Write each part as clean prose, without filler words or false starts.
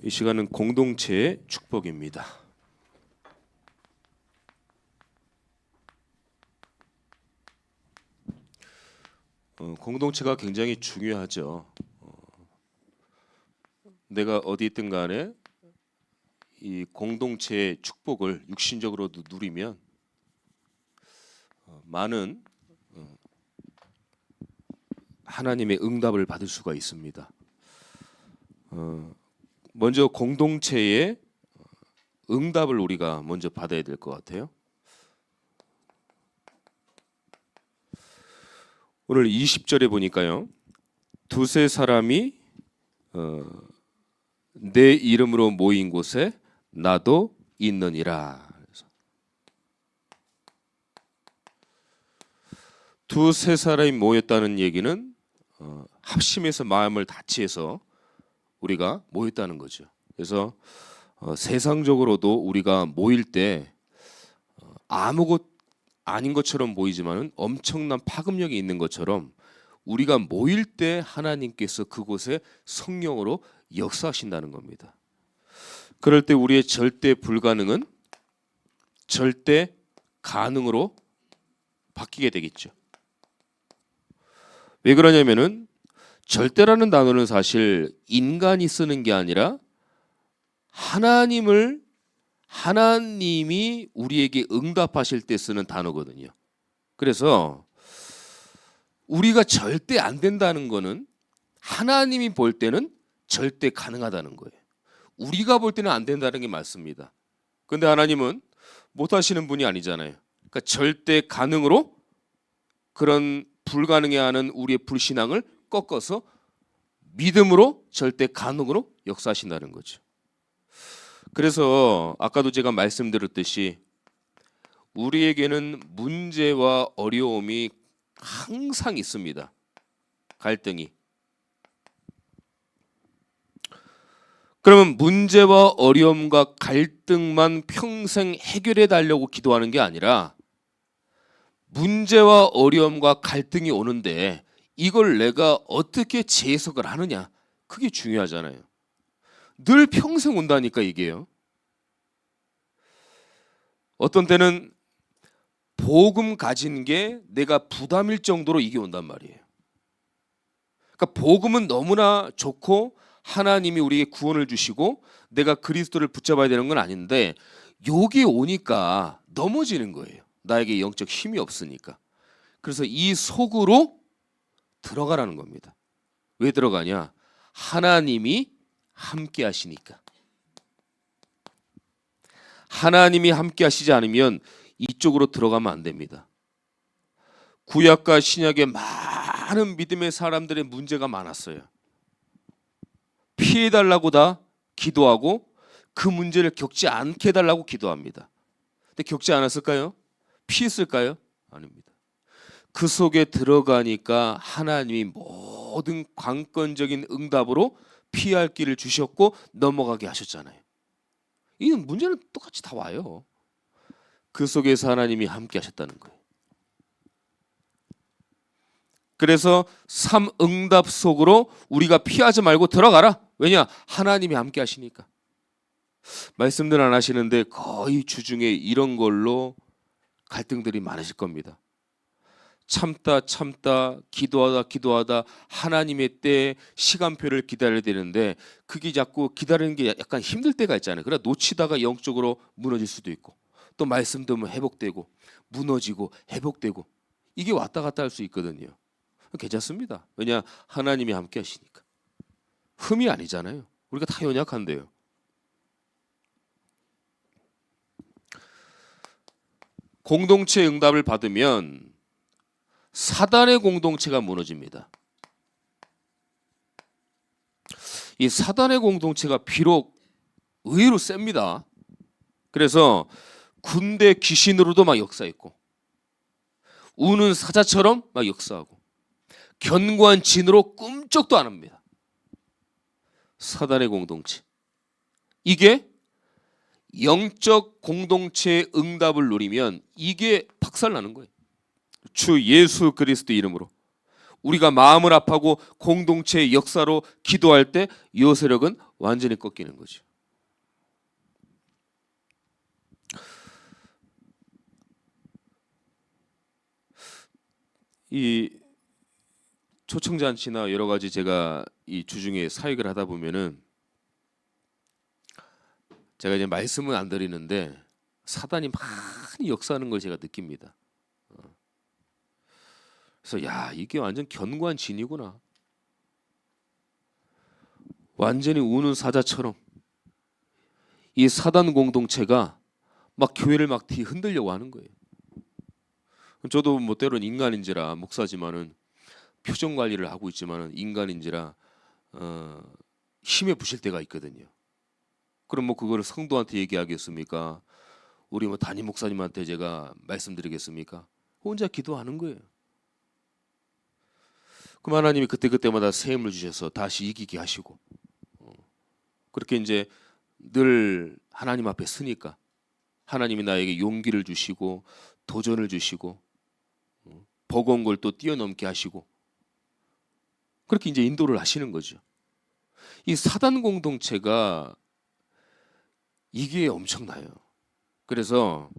이 시간은 공동체의 축복입니다. 공동체가 굉장히 중요하죠. 내가 어디 있든 간에 이 공동체의 축복을 육신적으로도 누리면 많은 하나님의 응답을 받을 수가 있습니다. 먼저 공동체의 응답을 우리가 먼저 받아야 될 것 같아요. 오늘 20절에 보니까요, 두세 사람이 내 이름으로 모인 곳에 나도 있느니라. 두세 사람이 모였다는 얘기는 합심해서 마음을 다치해서 우리가 모였다는 거죠. 그래서 세상적으로도 우리가 모일 때 아무것 아닌 것처럼 보이지만은 엄청난 파급력이 있는 것처럼 우리가 모일 때 하나님께서 그곳에 성령으로 역사하신다는 겁니다. 그럴 때 우리의 절대 불가능은 절대 가능으로 바뀌게 되겠죠. 왜 그러냐면은 절대라는 단어는 사실 인간이 쓰는 게 아니라 하나님이 우리에게 응답하실 때 쓰는 단어거든요. 그래서 우리가 절대 안 된다는 거는 하나님이 볼 때는 절대 가능하다는 거예요. 우리가 볼 때는 안 된다는 게 맞습니다. 그런데 하나님은 못하시는 분이 아니잖아요. 그러니까 절대 가능으로 그런 불가능해 하는 우리의 불신앙을 꺾어서 믿음으로 절대 가능으로 역사하신다는 거죠. 그래서 아까도 제가 말씀드렸듯이 우리에게는 문제와 어려움이 항상 있습니다. 갈등이. 그러면 문제와 어려움과 갈등만 평생 해결해 달라고 기도하는 게 아니라 문제와 어려움과 갈등이 오는데 이걸 내가 어떻게 재해석을 하느냐, 그게 중요하잖아요. 늘 평생 온다니까 이게요. 어떤 때는 복음 가진 게 내가 부담일 정도로 이게 온단 말이에요. 그러니까 복음은 너무나 좋고 하나님이 우리에게 구원을 주시고 내가 그리스도를 붙잡아야 되는 건 아닌데 여기 오니까 넘어지는 거예요. 나에게 영적 힘이 없으니까. 그래서 이 속으로 들어가라는 겁니다. 왜 들어가냐? 하나님이 함께 하시니까. 하나님이 함께 하시지 않으면 이쪽으로 들어가면 안 됩니다. 구약과 신약에 많은 믿음의 사람들의 문제가 많았어요. 피해달라고 다 기도하고 그 문제를 겪지 않게 해달라고 기도합니다. 근데 겪지 않았을까요? 피했을까요? 아닙니다. 그 속에 들어가니까 하나님이 모든 관건적인 응답으로 피할 길을 주셨고 넘어가게 하셨잖아요. 이 문제는 똑같이 다 와요. 그 속에서 하나님이 함께 하셨다는 거예요. 그래서 삼응답 속으로 우리가 피하지 말고 들어가라. 왜냐? 하나님이 함께 하시니까. 말씀들 안 하시는데 거의 주중에 이런 걸로 갈등들이 많으실 겁니다. 참다 기도하다 하나님의 때에 시간표를 기다려야 되는데 그게 자꾸 기다리는 게 약간 힘들 때가 있잖아요. 그러다 놓치다가 영적으로 무너질 수도 있고 또 말씀 들으면 회복되고 무너지고 회복되고 이게 왔다 갔다 할 수 있거든요. 괜찮습니다. 왜냐? 하나님이 함께 하시니까. 흠이 아니잖아요. 우리가 다 연약한데요. 공동체 응답을 받으면 사단의 공동체가 무너집니다. 이 사단의 공동체가 비록 의외로 셉니다. 그래서 군대 귀신으로도 막 역사했고 우는 사자처럼 막 역사하고 견고한 진으로 꿈쩍도 안 합니다. 사단의 공동체. 이게 영적 공동체의 응답을 누리면 이게 박살나는 거예요. 주 예수 그리스도 이름으로 우리가 마음을 합하고 공동체의 역사로 기도할 때 이 세력은 완전히 꺾이는 거죠. 이 초청잔치나 여러 가지 제가 이 주중에 사역을 하다 보면은 제가 이제 말씀은 안 드리는데 사단이 많이 역사하는 걸 제가 느낍니다. 그래서 야, 이게 완전 견고한 진이구나. 완전히 우는 사자처럼 이 사단 공동체가 막 교회를 막 흔들려고 하는 거예요. 저도 뭐 때론 인간인지라 목사지만은 표정 관리를 하고 있지만은 인간인지라 힘에 부실 때가 있거든요. 그럼 뭐 그거를 성도한테 얘기하겠습니까? 우리 뭐 담임 목사님한테 제가 말씀드리겠습니까? 혼자 기도하는 거예요. 그럼 하나님이 그때그때마다 새 힘을 주셔서 다시 이기게 하시고 그렇게 이제 늘 하나님 앞에 서니까 하나님이 나에게 용기를 주시고 도전을 주시고 버거운 걸 또 뛰어넘게 하시고 그렇게 이제 인도를 하시는 거죠. 이 사단 공동체가 이게 엄청나요. 그래서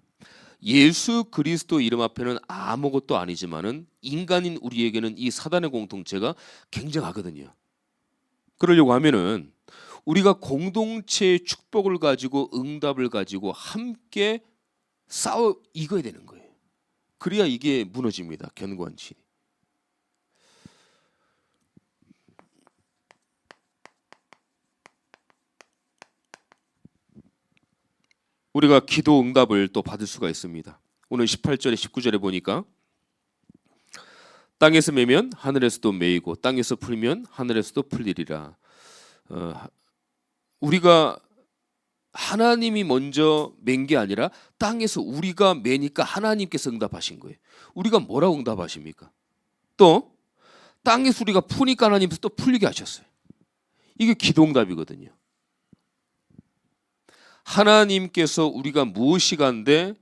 예수 그리스도 이름 앞에는 아무것도 아니지만은 인간인 우리에게는 이 사단의 공동체가 굉장하거든요. 그러려고 하면은 우리가 공동체의 축복을 가지고 응답을 가지고 함께 싸워 이겨야 되는 거예요. 그래야 이게 무너집니다. 견고한 진. 우리가 기도 응답을 또 받을 수가 있습니다. 오늘 18절에 19절에 보니까 땅에서 매면 하늘에서도 매이고 땅에서 풀면 하늘에서도 풀리리라. 우리가 하나님이 먼저 맨 게 아니라 땅에서 우리가 매니까 하나님께서 응답하신 거예요. 우리가 뭐라고 응답하십니까? 또 땅에서 우리가 푸니까 하나님께서 또 풀리게 하셨어요. 이게 기도 응답이거든요. 하나님께서 우리가 무엇이 간데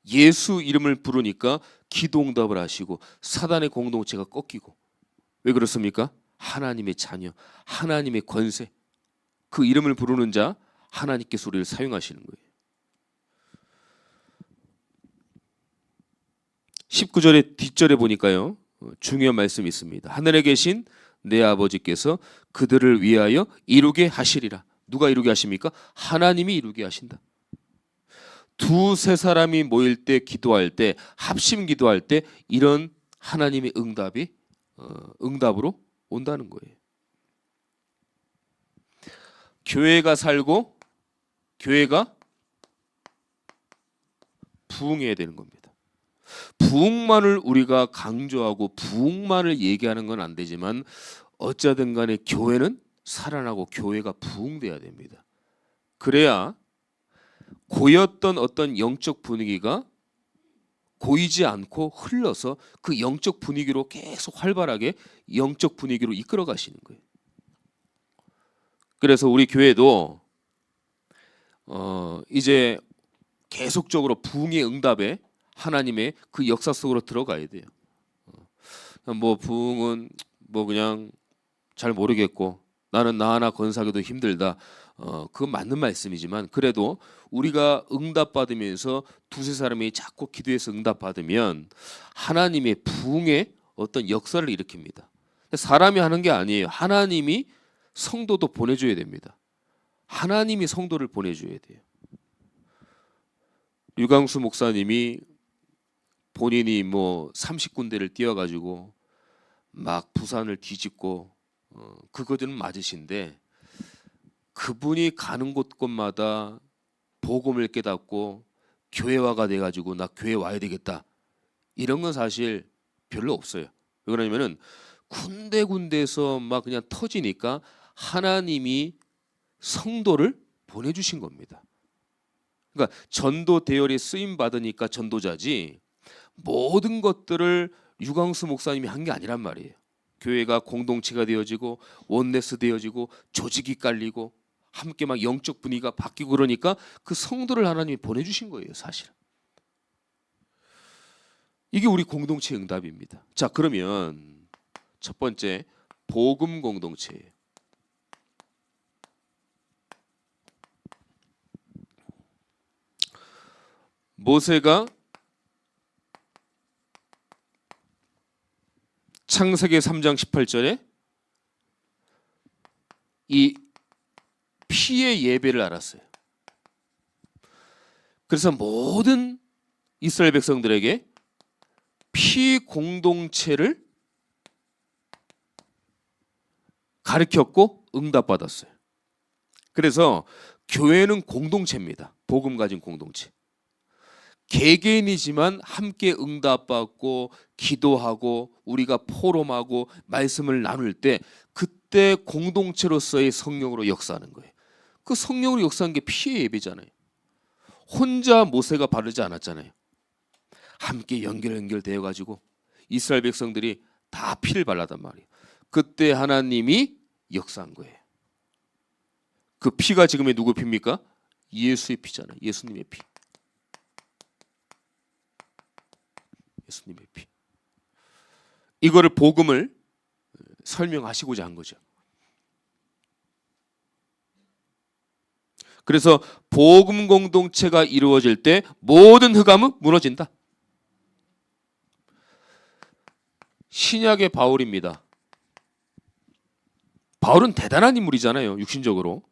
예수 이름을 부르니까 기도 응답을 하시고 사단의 공동체가 꺾이고. 왜 그렇습니까? 하나님의 자녀, 하나님의 권세, 그 이름을 부르는 자 하나님께서 우리를 사용하시는 거예요. 19절의 뒷절에 보니까요, 중요한 말씀이 있습니다. 하늘에 계신 내 아버지께서 그들을 위하여 이루게 하시리라. 누가 이루게 하십니까? 하나님이 이루게 하신다. 두세 사람이 모일 때 기도할 때 합심 기도할 때 이런 하나님의 응답이 응답으로 온다는 거예요. 교회가 살고 교회가 부흥해야 되는 겁니다. 부흥만을 우리가 강조하고 부흥만을 얘기하는 건 안 되지만 어쩌든 간에 교회는 살아나고 교회가 부흥돼야 됩니다. 그래야 고였던 어떤 영적 분위기가 고이지 않고 흘러서 그 영적 분위기로 계속 활발하게 영적 분위기로 이끌어 가시는 거예요. 그래서 우리 교회도 이제 계속적으로 부흥의 응답에 하나님의 그 역사 속으로 들어가야 돼요. 뭐 부흥은 뭐 그냥 잘 모르겠고 나는 나 하나 건사하기도 힘들다. 그건 맞는 말씀이지만 그래도 우리가 응답받으면서 두세 사람이 자꾸 기도해서 응답받으면 하나님의 부흥의 어떤 역사를 일으킵니다. 사람이 하는 게 아니에요. 하나님이 성도도 보내줘야 됩니다. 하나님이 성도를 보내줘야 돼요. 유광수 목사님이 본인이 뭐 30군데를 뛰어가지고 막 부산을 뒤집고 그거는 맞으신데 그분이 가는 곳곳마다 복음을 깨닫고 교회화가 돼가지고 나 교회 와야 되겠다 이런 건 사실 별로 없어요. 왜 그러냐면은 군데군데에서 막 그냥 터지니까 하나님이 성도를 보내주신 겁니다. 그러니까 전도 대열에 쓰임 받으니까 전도자지 모든 것들을 유광수 목사님이 한 게 아니란 말이에요. 교회가 공동체가 되어지고 원네스 되어지고 조직이 깔리고 함께 막 영적 분위기가 바뀌고 그러니까 그 성도를 하나님이 보내주신 거예요, 사실. 이게 우리 공동체 응답입니다. 자, 그러면 첫 번째 복음 공동체예요. 모세가 창세기 3장 18절에 이 피의 예배를 알았어요. 그래서 모든 이스라엘 백성들에게 피 공동체를 가르쳤고 응답받았어요. 그래서 교회는 공동체입니다. 복음 가진 공동체. 개개인이지만 함께 응답받고 기도하고 우리가 포럼하고 말씀을 나눌 때 그때 공동체로서의 성령으로 역사하는 거예요. 그 성령으로 역사하는 게 피의 예배잖아요. 혼자 모세가 바르지 않았잖아요. 함께 연결되어 가지고 이스라엘 백성들이 다 피를 발랐단 말이에요. 그때 하나님이 역사한 거예요. 그 피가 지금의 누구 피입니까? 예수의 피잖아요. 예수님의 피. 예수님의 피. 이거를 복음을 설명하시고자 한 거죠. 그래서 복음 공동체가 이루어질 때 모든 흑암은 무너진다. 신약의 바울입니다. 바울은 대단한 인물이잖아요. 육신적으로.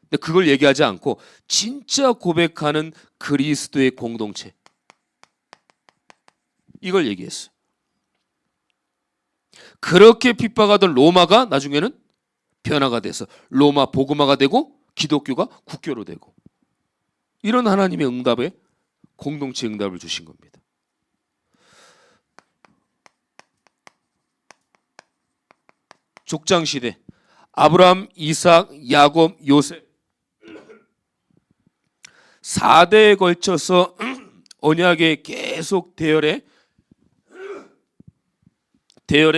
근데 그걸 얘기하지 않고 진짜 고백하는 그리스도의 공동체. 이걸 얘기했어요. 그렇게 핍박하던 로마가 나중에는 변화가 돼서 로마 복음화가 되고 기독교가 국교로 되고 이런 하나님의 응답에 공동체 응답을 주신 겁니다. 족장시대 아브라함, 이삭, 야곱, 요셉 4대에 걸쳐서 언약에 계속 대열에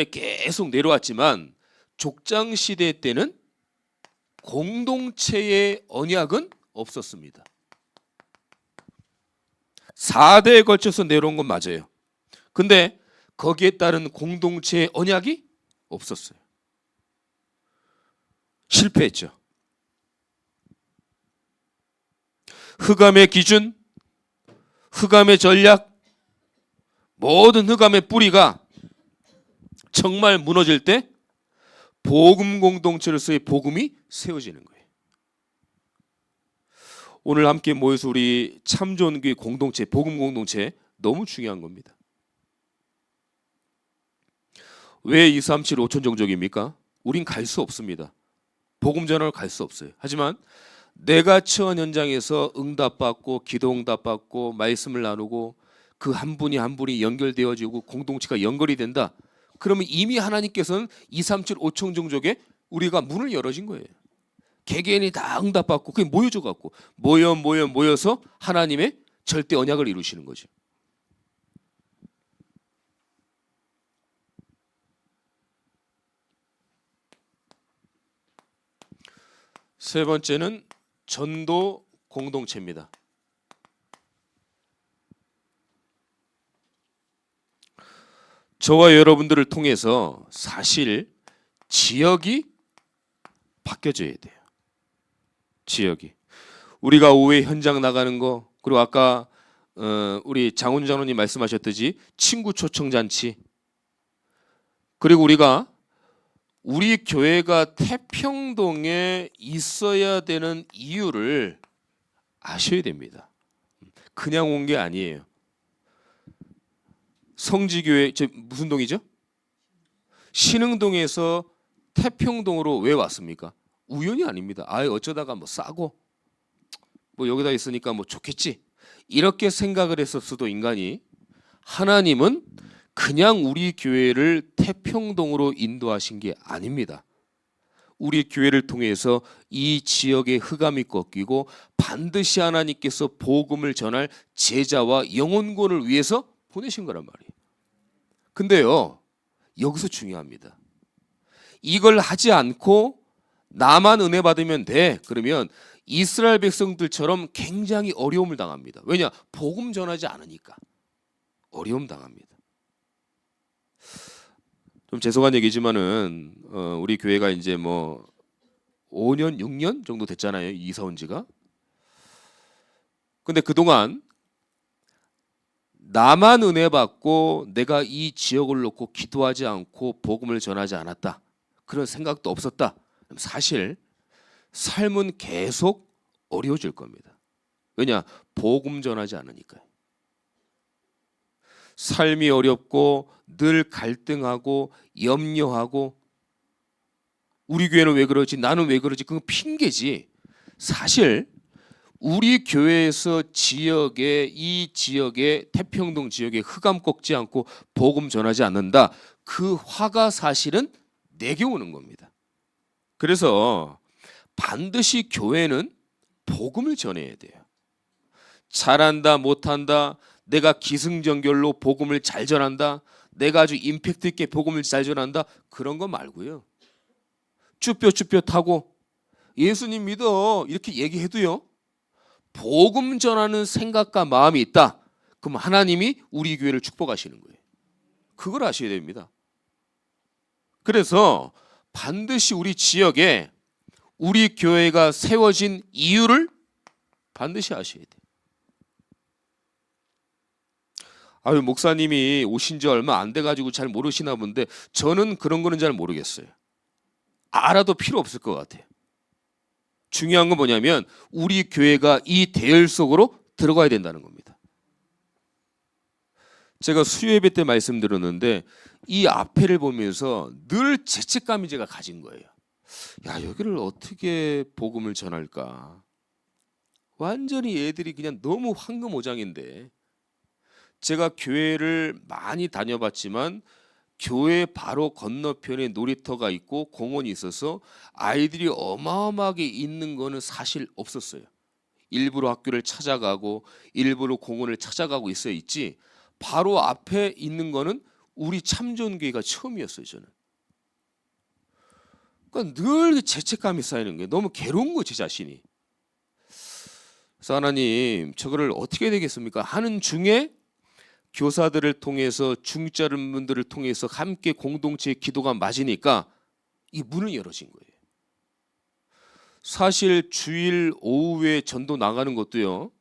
계속 내려왔지만 족장시대 때는 공동체의 언약은 없었습니다. 4대에 걸쳐서 내려온 건 맞아요. 근데 거기에 따른 공동체의 언약이 없었어요. 실패했죠. 흑암의 기준, 흑암의 전략, 모든 흑암의 뿌리가 정말 무너질 때 복음 공동체로서의 복음이 세워지는 거예요. 오늘 함께 모여서 우리 참 좋은 교회 공동체, 복음 공동체 너무 중요한 겁니다. 왜 2, 3, 7, 5천 종족입니까? 우린 갈 수 없습니다. 복음 전하러 갈 수 없어요. 하지만 내가 처한 현장에서 응답받고 기도 응답받고 말씀을 나누고 그 한 분이 한 분이 연결되어지고 공동체가 연결이 된다. 그러면 이미 하나님께서는 2, 3, 7, 5천 종족에 우리가 문을 열어진 거예요. 개개인이 다 응답받고 그게 모여져 갖고 모여서 하나님의 절대 언약을 이루시는 거죠. 세 번째는 전도 공동체입니다. 저와 여러분들을 통해서 사실 지역이 바뀌어져야 돼요. 지역이. 우리가 오후에 현장 나가는 거, 그리고 아까 우리 장훈 장로님 말씀하셨듯이 친구 초청 잔치, 그리고 우리가 우리 교회가 태평동에 있어야 되는 이유를 아셔야 됩니다. 그냥 온 게 아니에요. 성지교회 무슨 동이죠? 신흥동에서 태평동으로 왜 왔습니까? 우연이 아닙니다. 아예 어쩌다가 뭐 싸고 뭐 여기다 있으니까 뭐 좋겠지 이렇게 생각을 했었어도 인간이 하나님은 그냥 우리 교회를 태평동으로 인도하신 게 아닙니다. 우리 교회를 통해서 이 지역의 흑암이 꺾이고 반드시 하나님께서 복음을 전할 제자와 영혼권을 위해서 보내신 거란 말이에요. 근데요, 여기서 중요합니다. 이걸 하지 않고 나만 은혜 받으면 돼. 그러면 이스라엘 백성들처럼 굉장히 어려움을 당합니다. 왜냐? 복음 전하지 않으니까 어려움 당합니다. 좀 죄송한 얘기지만은 우리 교회가 이제 뭐 5년, 6년 정도 됐잖아요. 이사 온 지가. 근데 그동안 나만 은혜 받고 내가 이 지역을 놓고 기도하지 않고 복음을 전하지 않았다. 그런 생각도 없었다. 사실 삶은 계속 어려워질 겁니다. 왜냐? 복음 전하지 않으니까요. 삶이 어렵고 늘 갈등하고 염려하고 우리 교회는 왜 그러지? 나는 왜 그러지? 그건 핑계지. 사실 우리 교회에서 이 지역에 태평동 지역에 흑암 꺾지 않고 복음 전하지 않는다. 그 화가 사실은 내게 오는 겁니다. 그래서 반드시 교회는 복음을 전해야 돼요. 잘한다 못한다, 내가 기승전결로 복음을 잘 전한다, 내가 아주 임팩트 있게 복음을 잘 전한다, 그런 거 말고요. 쭈뼛쭈뼛하고 예수님 믿어 이렇게 얘기해도요, 복음 전하는 생각과 마음이 있다. 그럼 하나님이 우리 교회를 축복하시는 거예요. 그걸 아셔야 됩니다. 그래서 반드시 우리 지역에 우리 교회가 세워진 이유를 반드시 아셔야 돼요. 아유, 목사님이 오신 지 얼마 안 돼가지고 잘 모르시나 본데 저는 그런 거는 잘 모르겠어요. 알아도 필요 없을 것 같아요. 중요한 건 뭐냐면 우리 교회가 이 대열 속으로 들어가야 된다는 겁니다. 제가 수요예배 때 말씀드렸는데 이 앞에를 보면서 늘 죄책감이 제가 가진 거예요. 야, 여기를 어떻게 복음을 전할까? 완전히 애들이 그냥 너무 황금오장인데, 제가 교회를 많이 다녀봤지만 교회 바로 건너편에 놀이터가 있고 공원이 있어서 아이들이 어마어마하게 있는 거는 사실 없었어요. 일부러 학교를 찾아가고 일부러 공원을 찾아가고 있어야 있지, 바로 앞에 있는 거는 우리 참전교회가 처음이었어요. 저는. 그러니까 늘 죄책감이 쌓이는 거예요. 너무 괴로운 거예요, 제 자신이. 그래서 하나님, 저거를 어떻게 해야 되겠습니까? 하는 중에 교사들을 통해서 중직자분들을 통해서 함께 공동체의 기도가 맞으니까 이 문을 열어진 거예요. 사실 주일 오후에 전도 나가는 것도요,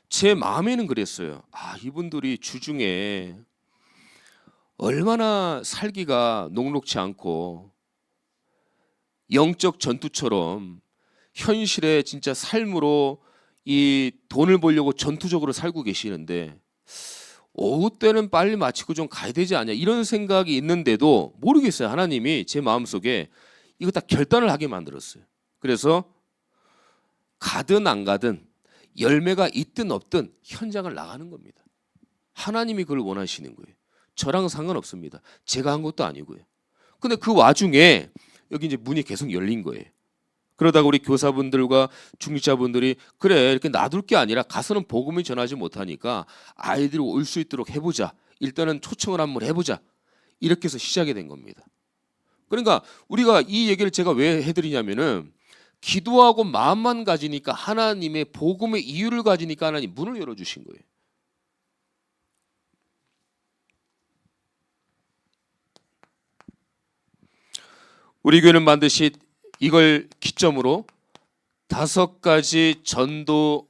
제 마음에는 그랬어요. 아, 이분들이 주중에 얼마나 살기가 녹록지 않고 영적 전투처럼 현실에 진짜 삶으로 이 돈을 벌려고 전투적으로 살고 계시는데 오후 때는 빨리 마치고 좀 가야 되지 않냐, 이런 생각이 있는데도 모르겠어요. 하나님이 제 마음속에 이거 다 결단을 하게 만들었어요. 그래서 가든 안 가든 열매가 있든 없든 현장을 나가는 겁니다. 하나님이 그걸 원하시는 거예요. 저랑 상관없습니다. 제가 한 것도 아니고요. 근데 그 와중에 여기 이제 문이 계속 열린 거예요. 그러다가 우리 교사분들과 중직자분들이 그래, 이렇게 놔둘 게 아니라 가서는 복음을 전하지 못하니까 아이들이 올 수 있도록 해보자. 일단은 초청을 한번 해보자. 이렇게 해서 시작이 된 겁니다. 그러니까 우리가 이 얘기를 제가 왜 해드리냐면은 기도하고 마음만 가지니까 하나님의 복음의 이유를 가지니까 하나님 문을 열어주신 거예요. 우리 교회는 반드시 이걸 기점으로 5가지 전도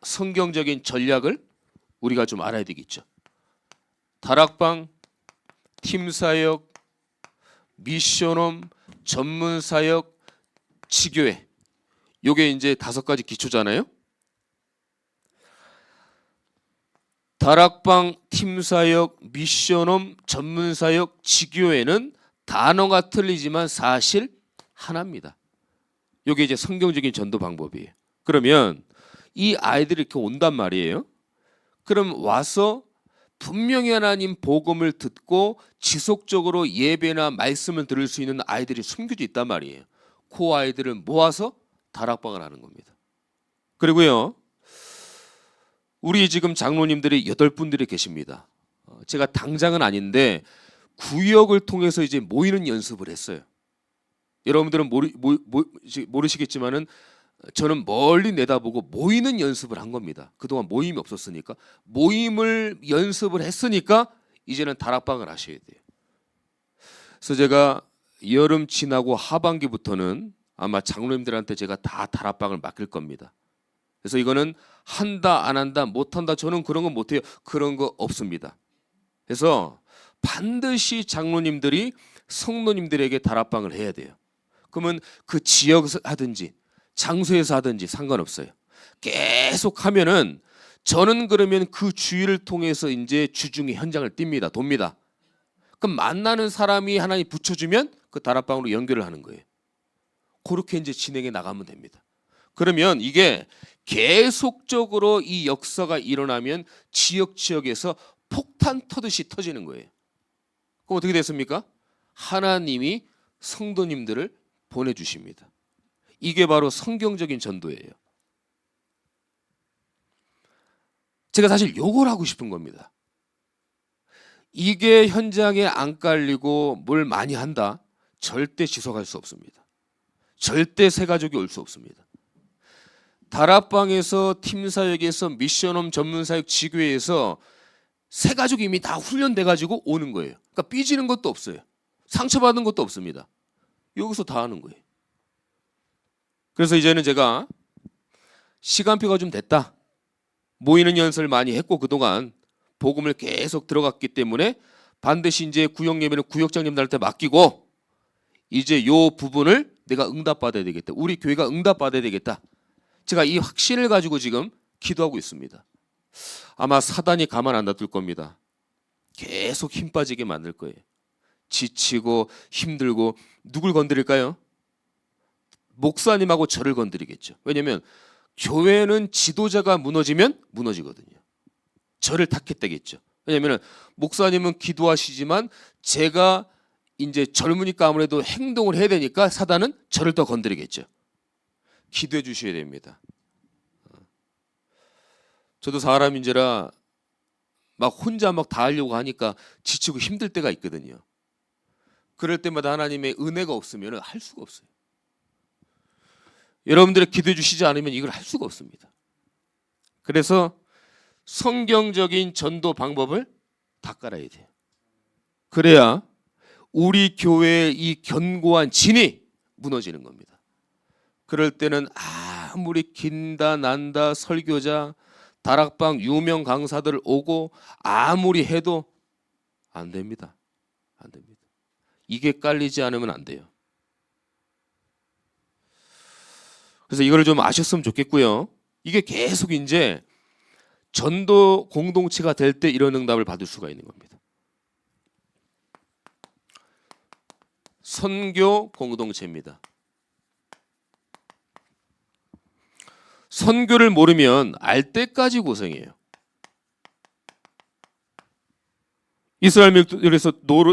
성경적인 전략을 우리가 좀 알아야 되겠죠. 다락방, 팀사역, 미션홈, 전문사역, 지교회. 요게 이제 5가지 기초잖아요. 다락방, 팀사역, 미션홈, 전문사역, 지교회는 단어가 틀리지만 사실 하나입니다. 이게 이제 성경적인 전도 방법이에요. 그러면 이 아이들이 이렇게 온단 말이에요. 그럼 와서 분명히 하나님 복음을 듣고 지속적으로 예배나 말씀을 들을 수 있는 아이들이 숨겨져 있단 말이에요. 그 아이들을 모아서 다락방을 하는 겁니다. 그리고요, 우리 지금 장로님들이 8분들이 계십니다. 제가 당장은 아닌데 구역을 통해서 이제 모이는 연습을 했어요. 여러분들은 모르시겠지만은 저는 멀리 내다보고 모이는 연습을 한 겁니다. 그동안 모임이 없었으니까 모임을 연습을 했으니까 이제는 다락방을 하셔야 돼요. 그래서 제가 여름 지나고 하반기부터는 아마 장로님들한테 제가 다 다락방을 맡길 겁니다. 그래서 이거는 한다 안 한다 못한다 저는 그런 거 못해요. 그런 거 없습니다. 그래서 반드시 장로님들이 성도님들에게 다락방을 해야 돼요. 그러면 그 지역에서 하든지 장소에서 하든지 상관없어요. 계속 하면은 저는 그러면 그 주의를 통해서 이제 주중에 현장을 띱니다. 돕니다. 그럼 만나는 사람이 하나님 붙여주면 그 다락방으로 연결을 하는 거예요. 그렇게 이제 진행해 나가면 됩니다. 그러면 이게 계속적으로 이 역사가 일어나면 지역에서 폭탄 터듯이 터지는 거예요. 그럼 어떻게 됐습니까? 하나님이 성도님들을 보내주십니다. 이게 바로 성경적인 전도예요. 제가 사실 요걸 하고 싶은 겁니다. 이게 현장에 안 깔리고 뭘 많이 한다? 절대 지속할 수 없습니다. 절대 새 가족이 올 수 없습니다. 다락방에서 팀사역에서 미션홈 전문사역 지교회에서 새 가족이 이미 다 훈련돼 가지고 오는 거예요. 그러니까 삐지는 것도 없어요. 상처받은 것도 없습니다. 여기서 다 하는 거예요. 그래서 이제는 제가 시간표가 좀 됐다. 모이는 연설을 많이 했고 그동안 복음을 계속 들어갔기 때문에 반드시 이제 구역 예배는 구역장님들한테 맡기고 이제 요 부분을 내가 응답받아야 되겠다. 우리 교회가 응답받아야 되겠다. 제가 이 확신을 가지고 지금 기도하고 있습니다. 아마 사단이 가만 안 놔둘 겁니다. 계속 힘 빠지게 만들 거예요. 지치고 힘들고 누굴 건드릴까요? 목사님하고 저를 건드리겠죠. 왜냐하면 교회는 지도자가 무너지면 무너지거든요. 저를 탓했다겠죠. 왜냐하면 목사님은 기도하시지만 제가 이제 젊으니까 아무래도 행동을 해야 되니까 사단은 저를 더 건드리겠죠. 기도해 주셔야 됩니다. 저도 사람인지라 막 혼자 막 다 하려고 하니까 지치고 힘들 때가 있거든요. 그럴 때마다 하나님의 은혜가 없으면 할 수가 없어요. 여러분들이 기도해 주시지 않으면 이걸 할 수가 없습니다. 그래서 성경적인 전도 방법을 다 깔아야 돼요. 그래야 우리 교회의 이 견고한 진이 무너지는 겁니다. 그럴 때는 아무리 긴다 난다 설교자 다락방 유명 강사들 오고 아무리 해도 안 됩니다. 안 됩니다. 이게 깔리지 않으면 안 돼요. 그래서 이걸 좀 아셨으면 좋겠고요. 이게 계속 이제 전도 공동체가 될 때 이런 응답을 받을 수가 있는 겁니다. 선교 공동체입니다. 선교를 모르면 알 때까지 고생해요. 이스라엘에서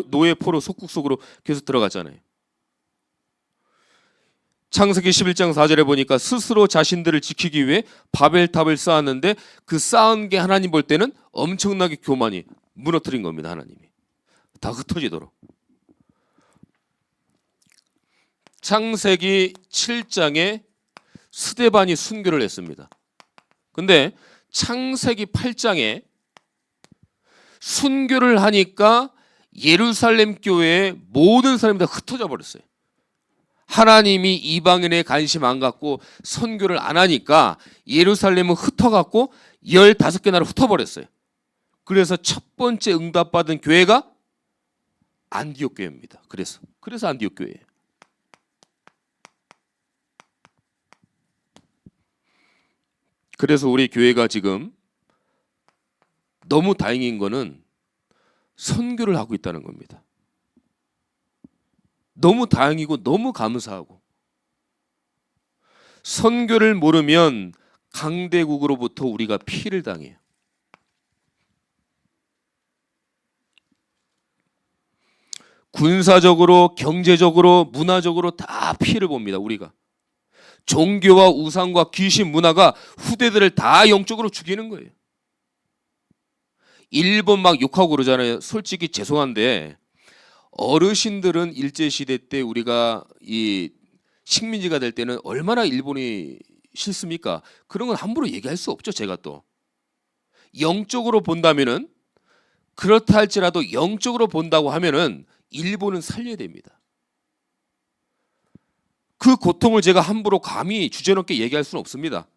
노예 포로 속국 속으로 계속 들어갔잖아요. 창세기 11장 4절에 보니까 스스로 자신들을 지키기 위해 바벨탑을 쌓았는데 그 쌓은 게 하나님 볼 때는 엄청나게 교만이 무너뜨린 겁니다. 하나님이 다 흩어지도록. 창세기 7장에 스데반이 순교를 했습니다. 근데 창세기 8장에 순교를 하니까 예루살렘 교회의 모든 사람이 다 흩어져 버렸어요. 하나님이 이방인에 관심 안 갖고 선교를 안 하니까 예루살렘은 흩어갖고 15개 나라로 흩어버렸어요. 그래서 첫 번째 응답받은 교회가 안디옥 교회입니다. 그래서 안디옥 교회예요. 그래서 우리 교회가 지금 너무 다행인 거는 선교를 하고 있다는 겁니다. 너무 다행이고 너무 감사하고 선교를 모르면 강대국으로부터 우리가 피해를 당해요. 군사적으로 경제적으로 문화적으로 다 피해를 봅니다. 우리가. 종교와 우상과 귀신 문화가 후대들을 다 영적으로 죽이는 거예요. 일본 막 욕하고 그러잖아요. 솔직히 죄송한데 어르신들은 일제시대 때 우리가 이 식민지가 될 때는 얼마나 일본이 싫습니까? 그런 건 함부로 얘기할 수 없죠. 제가 또 영적으로 본다면은 그렇다 할지라도 영적으로 본다고 하면은 일본은 살려야 됩니다. 그 고통을 제가 함부로 감히 주제넘게 얘기할 수는 없습니다.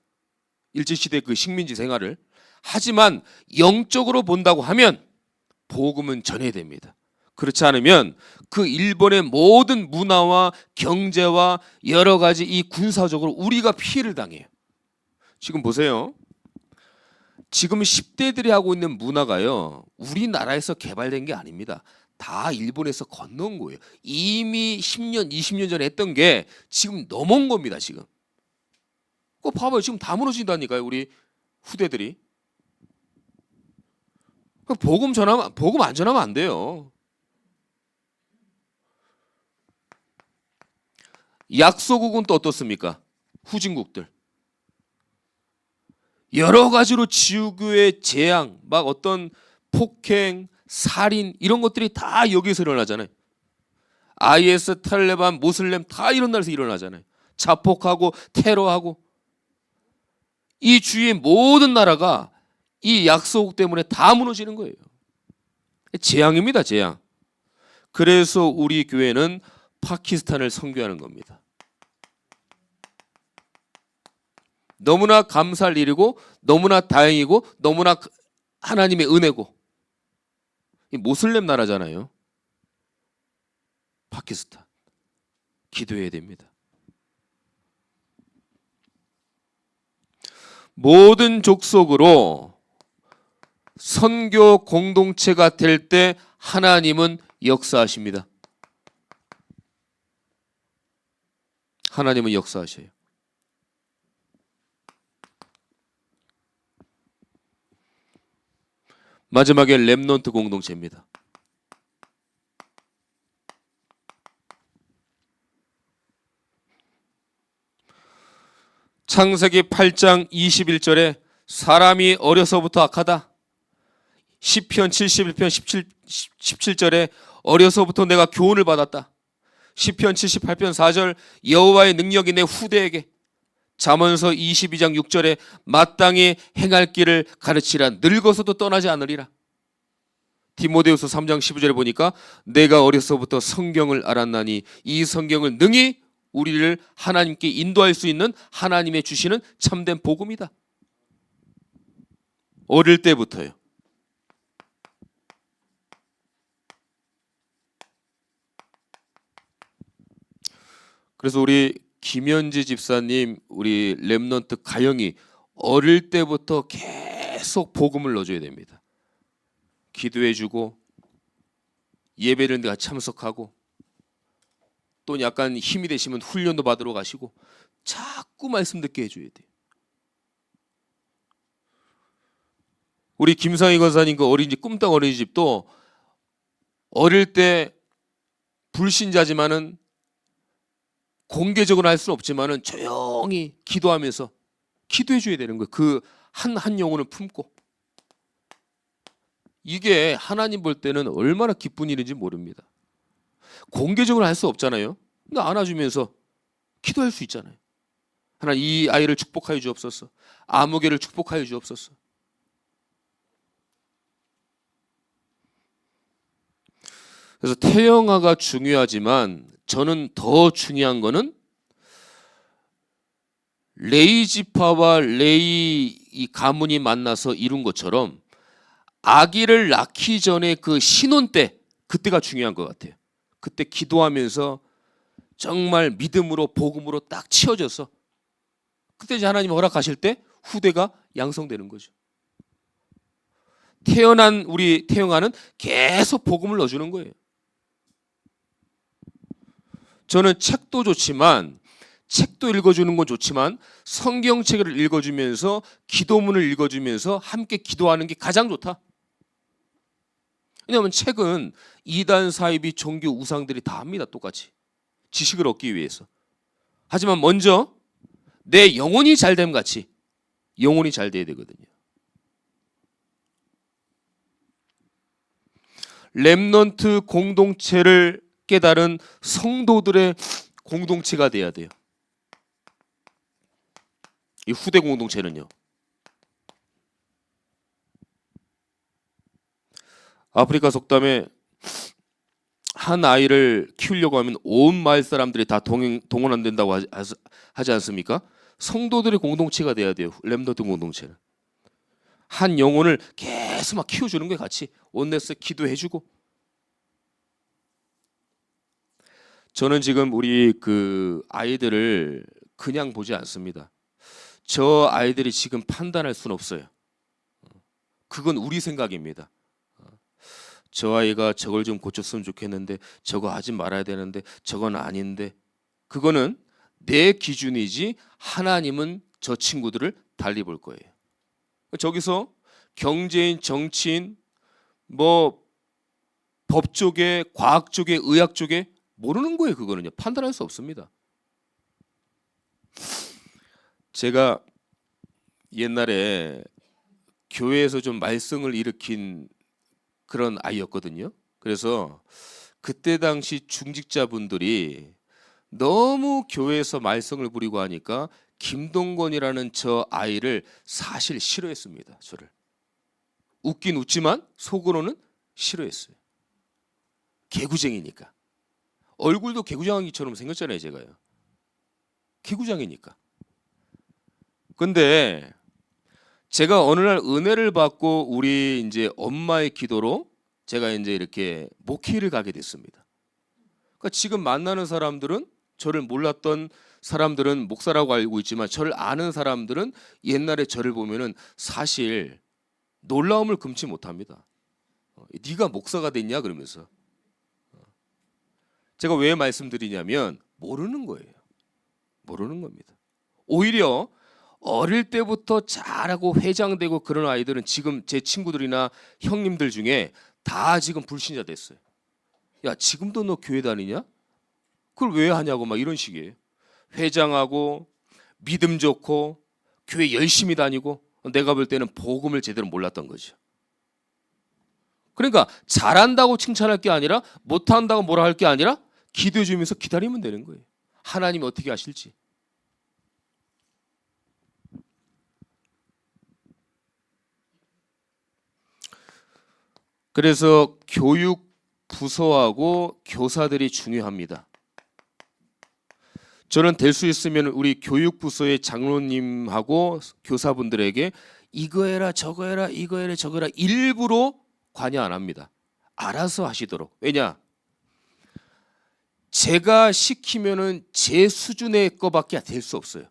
일제시대 그 식민지 생활을. 하지만 영적으로 본다고 하면 복음은 전해야 됩니다. 그렇지 않으면 그 일본의 모든 문화와 경제와 여러 가지 이 군사적으로 우리가 피해를 당해요. 지금 보세요. 지금 10대들이 하고 있는 문화가요, 우리나라에서 개발된 게 아닙니다. 다 일본에서 건너온 거예요. 이미 10년, 20년 전에 했던 게 지금 넘어온 겁니다. 지금. 그거 봐봐요. 지금 다 무너진다니까요. 우리 후대들이. 복음 안 전하면 안 돼요. 약소국은 또 어떻습니까? 후진국들. 여러 가지로 지구의 재앙, 막 어떤 폭행, 살인 이런 것들이 다 여기서 일어나잖아요. IS, 탈레반, 모슬렘 다 이런 나라에서 일어나잖아요. 자폭하고 테러하고. 이 주위의 모든 나라가 이 약소국 때문에 다 무너지는 거예요. 재앙입니다, 재앙. 그래서 우리 교회는 파키스탄을 선교하는 겁니다. 너무나 감사할 일이고 너무나 다행이고 너무나 하나님의 은혜고. 이 모슬렘 나라잖아요. 파키스탄. 기도해야 됩니다. 모든 족속으로 선교 공동체가 될 때 하나님은 역사하십니다. 하나님은 역사하셔요. 마지막에 렘넌트 공동체입니다. 창세기 8장 21절에 사람이 어려서부터 악하다. 시편 71편 17절에 어려서부터 내가 교훈을 받았다. 시편 78편 4절 여호와의 능력이 내 후대에게. 잠언서 22장 6절에 마땅히 행할 길을 가르치라. 늙어서도 떠나지 않으리라. 디모데후서 3장 15절에 보니까 내가 어려서부터 성경을 알았나니 이 성경을 능히 우리를 하나님께 인도할 수 있는 하나님의 주시는 참된 복음이다. 어릴 때부터요. 그래서 우리 김현지 집사님, 우리 렘넌트 가영이 어릴 때부터 계속 복음을 넣어줘야 됩니다. 기도해주고 예배를 내가 참석하고 또 약간 힘이 되시면 훈련도 받으러 가시고 자꾸 말씀 듣게 해줘야 돼요. 우리 김상희 권사님 그 어린이집 꿈땅 어린이집도 어릴 때 불신자지만은 공개적으로 할 수는 없지만은 조용히 기도하면서 기도해 줘야 되는 거예요. 그 한 영혼을 품고. 이게 하나님 볼 때는 얼마나 기쁜 일인지 모릅니다. 공개적으로 할 수 없잖아요. 근데 안아주면서 기도할 수 있잖아요. 하나님 이 아이를 축복하여 주옵소서. 아무개를 축복하여 주옵소서. 그래서 태영아가 중요하지만 저는 더 중요한 거는 레위 지파와 레위 이 가문이 만나서 이룬 것처럼 아기를 낳기 전에 그 신혼 때, 그때가 중요한 것 같아요. 그때 기도하면서 정말 믿음으로 복음으로 딱 치워져서 그때 이제 하나님 허락하실 때 후대가 양성되는 거죠. 태어난 우리 태영아는 계속 복음을 넣어주는 거예요. 저는 책도 좋지만 책도 읽어주는 건 좋지만 성경책을 읽어주면서 기도문을 읽어주면서 함께 기도하는 게 가장 좋다. 왜냐하면 책은 이단 사이비 종교 우상들이 다 합니다. 똑같이 지식을 얻기 위해서. 하지만 먼저 내 영혼이 잘됨 같이 영혼이 잘 돼야 되거든요. 렘넌트 공동체를 깨달은 성도들의 공동체가 돼야 돼요. 이 후대 공동체는요. 아프리카 속담에 한 아이를 키우려고 하면 온 마을 사람들이 다 동원 안 된다고 하지 않습니까? 성도들의 공동체가 돼야 돼요. 렘넌트 공동체는. 한 영혼을 계속 막 키워주는 거예요. 같이 온네스 기도해주고. 저는 지금 우리 그 아이들을 그냥 보지 않습니다. 저 아이들이 지금 판단할 수는 없어요. 그건 우리 생각입니다. 저 아이가 저걸 좀 고쳤으면 좋겠는데, 저거 하지 말아야 되는데, 저건 아닌데, 그거는 내 기준이지 하나님은 저 친구들을 달리 볼 거예요. 저기서 경제인, 정치인, 뭐 법 쪽에, 과학 쪽에, 의학 쪽에 모르는 거예요. 그거는요. 판단할 수 없습니다. 제가 옛날에 교회에서 좀 말썽을 일으킨 그런 아이였거든요. 그래서 그때 당시 중직자분들이 너무 교회에서 말썽을 부리고 하니까 김동건이라는 저 아이를 사실 싫어했습니다. 저를. 웃긴 웃지만 속으로는 싫어했어요. 개구쟁이니까. 얼굴도 개구장이처럼 생겼잖아요, 제가요. 개구장이니까. 근데 제가 어느 날 은혜를 받고 우리 이제 엄마의 기도로 제가 이제 이렇게 목회를 가게 됐습니다. 그러니까 지금 만나는 사람들은, 저를 몰랐던 사람들은 목사라고 알고 있지만 저를 아는 사람들은 옛날에 저를 보면은 사실 놀라움을 금치 못합니다. 네가 목사가 됐냐 그러면서. 제가 왜 말씀드리냐면 모르는 거예요. 모르는 겁니다. 오히려 어릴 때부터 잘하고 회장되고 그런 아이들은 지금 제 친구들이나 형님들 중에 다 지금 불신자 됐어요. 야, 지금도 너 교회 다니냐? 그걸 왜 하냐고 막 이런 식이에요. 회장하고 믿음 좋고 교회 열심히 다니고, 내가 볼 때는 복음을 제대로 몰랐던 거죠. 그러니까 잘한다고 칭찬할 게 아니라, 못한다고 뭐라 할 게 아니라 기도해 주면서 기다리면 되는 거예요. 하나님이 어떻게 하실지. 그래서 교육 부서하고 교사들이 중요합니다. 저는 될 수 있으면 우리 교육부서의 장로님하고 교사분들에게 이거 해라 저거 해라 이거 해라 저거 해라 일부러 관여 안 합니다. 알아서 하시도록. 왜냐? 제가 시키면은 제 수준의 거밖에 될 수 없어요.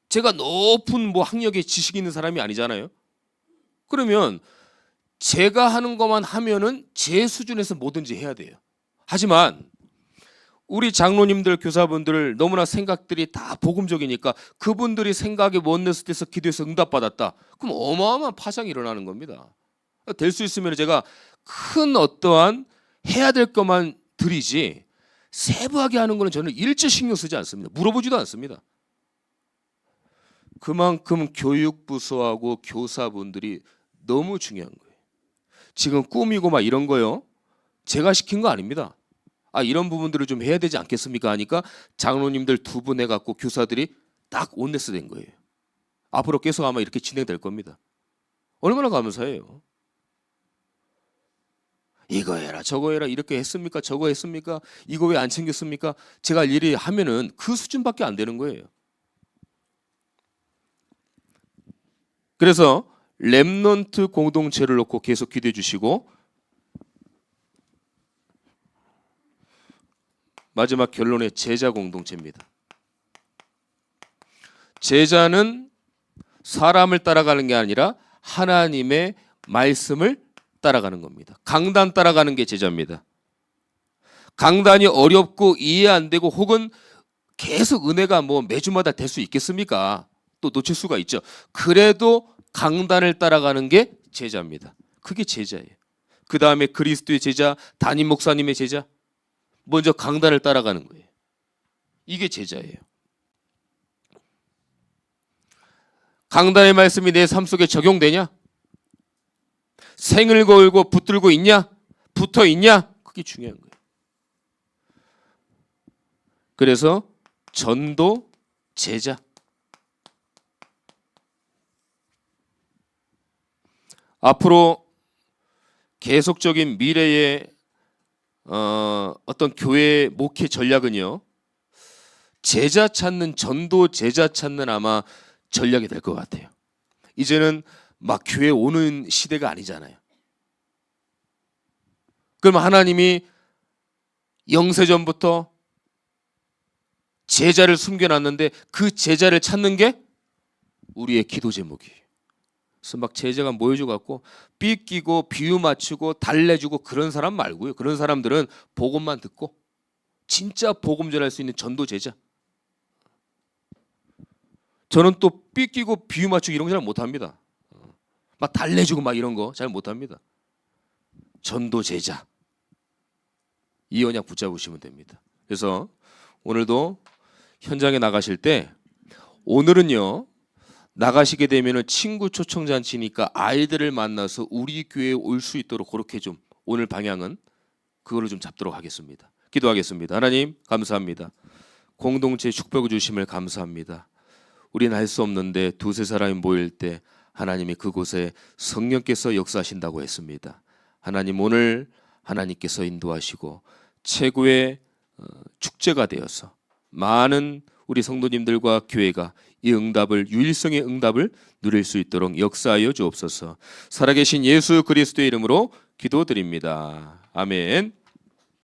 제가 높은 뭐 학력에 지식 있는 사람이 아니잖아요. 그러면 제가 하는 것만 하면은 제 수준에서 뭐든지 해야 돼요. 하지만 우리 장로님들, 교사분들 너무나 생각들이 다 복음적이니까 그분들이 생각에 원네스에서 기도해서 응답받았다. 그럼 어마어마한 파장이 일어나는 겁니다. 될 수 있으면 제가 큰 어떠한 해야 될 것만 드리지 세부하게 하는 거는 저는 일체 신경 쓰지 않습니다. 물어보지도 않습니다. 그만큼 교육부서하고 교사분들이 너무 중요한 거예요. 지금 꾸미고 막 이런 거요. 제가 시킨 거 아닙니다. 아, 이런 부분들을 좀 해야 되지 않겠습니까? 하니까 장로님들 두 분 해갖고 교사들이 딱 온네스 된 거예요. 앞으로 계속 아마 이렇게 진행될 겁니다. 얼마나 감사해요. 이거 해라 저거 해라 이렇게 했습니까? 저거 했습니까? 이거 왜 안 챙겼습니까? 제가 일이 하면은 그 수준밖에 안 되는 거예요. 그래서 렘넌트 공동체를 놓고 계속 기도해 주시고, 마지막 결론의 제자 공동체입니다. 제자는 사람을 따라가는 게 아니라 하나님의 말씀을 따라가는 겁니다. 강단 따라가는 게 제자입니다. 강단이 어렵고 이해 안 되고 혹은 계속 은혜가 뭐 매주마다 될 수 있겠습니까? 또 놓칠 수가 있죠. 그래도 강단을 따라가는 게 제자입니다. 그게 제자예요. 그 다음에 그리스도의 제자, 담임 목사님의 제자, 먼저 강단을 따라가는 거예요. 이게 제자예요. 강단의 말씀이 내 삶 속에 적용되냐? 생을 걸고 붙들고 있냐? 붙어 있냐? 그게 중요한 거예요. 그래서 전도 제자. 앞으로 계속적인 미래의 어떤 교회 목회 전략은요, 제자 찾는, 전도 제자 찾는 아마 전략이 될 것 같아요. 이제는 막 교회 오는 시대가 아니잖아요. 그럼 하나님이 영세전부터 제자를 숨겨놨는데 그 제자를 찾는 게 우리의 기도 제목이에요. 그래서 막 제자가 모여줘갖고 삐끼고 비유 맞추고 달래주고 그런 사람 말고요. 그런 사람들은 복음만 듣고 진짜 복음 전할 수 있는 전도 제자. 저는 또 삐끼고 비유 맞추고 이런 거 잘 못합니다. 막 달래주고 막 이런 거 잘 못합니다. 전도 제자. 이 언약 붙잡으시면 됩니다. 그래서 오늘도 현장에 나가실 때, 오늘은요 나가시게 되면은 친구 초청 잔치니까 아이들을 만나서 우리 교회에 올 수 있도록 그렇게 좀 오늘 방향은 그거를 좀 잡도록 하겠습니다. 기도하겠습니다. 하나님 감사합니다. 공동체 축복을 주심을 감사합니다. 우리는 할 수 없는데 두세 사람이 모일 때 하나님이 그곳에 성령께서 역사하신다고 했습니다. 하나님 오늘 하나님께서 인도하시고 최고의 축제가 되어서 많은 우리 성도님들과 교회가 이 응답을, 유일성의 응답을 누릴 수 있도록 역사하여 주옵소서. 살아계신 예수 그리스도의 이름으로 기도드립니다. 아멘.